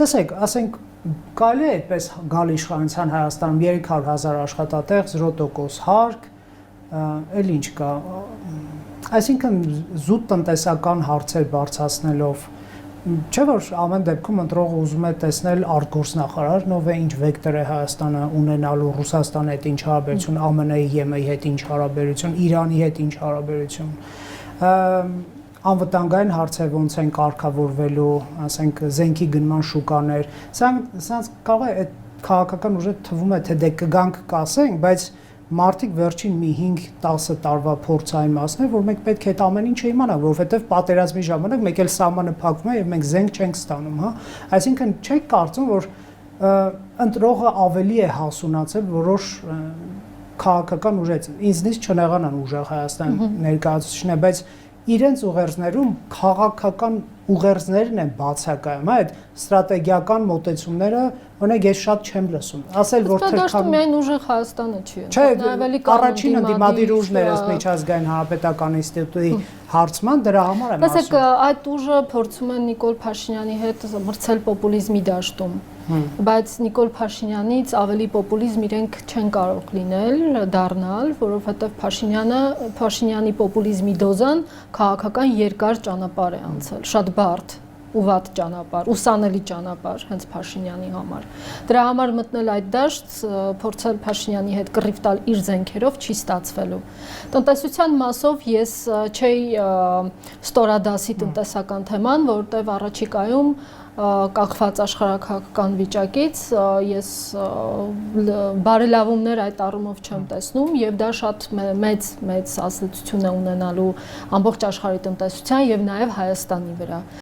Տեսեք, ասենք կարելի է այդպես գալ իշխանության Հայաստանում 300,000 աշխատատեղ, 0% հարկ, էլ ինչ կա, այսինքն զուտ տնտեսական հարցեր բարձրացնելով, չէ՞ որ ամեն դեպքում ընտրողը ուզում է տեսնել արտգործնախարարն ով է, ինչ վեկտոր է Հայաստանը ունենալու, Ռուսաստանի հետ ինչ հարաբերություն, ԱՄՆ-ի, ԵՄ-ի հետ ինչ հարաբերություն, Իրանի հետ ինչ հարաբերություն, անվտանգային հարցեր ոնց են կարգավորվելու, ասենք զենքի գնման շուկաներ, սրանց կարող է այդ քաղաքական ուժը թվում է թե դե կգանք կասենք, բայց մարդիկ վերջին մի 5-10 տարվա փորձային մասն է, որ մենք պետք է այդ ամեն ինչը իմանանք, որովհետև պատերազմի ժամանակ մեկ էլ սահմանը փակվում է եւ մենք զենք չենք ստանում, հա։ Այսինքն չեք կարծում, որ ընտրողը ավելի է հասունացել որոշ քաղաքական ուժից, ինձնից չնեղանան ուժեղ Հայաստան ներկայացուցիչները, բայց իրենց ուղերձներում քաղաքական ուղերձներն են բացակայում, այդ ստրատեգիական մոտեցումները, օրինակ ես շատ չեմ լսում։ Ասել որ թերքան միայն ուժեղ Հայաստանը չի, ավելի առաջին ընդդիմադիր ուժն է ըստ Միջազգային Հանրապետական ինստիտուտի հարցման, դրա համար եմ ասում։ Տեսեք, այդ ուժը փորձում են Նիկոլ Փաշինյանի հետ մրցել պոպուլիզմի դաշտում, բայց Նիկոլ Փաշինյանից ավելի պոպուլիզմ իրենք չեն կարող դառնալ, որովհետև Փաշինյանի պոպուլիզմի դոզան քաղաքական երկար ճանապարհ է անցել, շատ բարդ ու վատ ճանապարհ, ուսանելի ճանապարհ հենց Փաշինյանի համար։ Դրա համար մտնել այդ դաշտ, փորձել Փաշինյանի հետ կռիվ տալ իր զենքերով չի ստացվելու։ Տնտեսության մասով ես չէի ստորադասի տնտեսական թեման, որտեղ առաջիկայում կախված աշխարհակաղակական վիճակից ես բարելավումներ այդ առումով չեմ տեսնում եւ դա շատ մեծ ազդեցություն է ունենալու ամբողջ աշխարհի տնտեսության եւ նաեւ Հայաստանի վրա։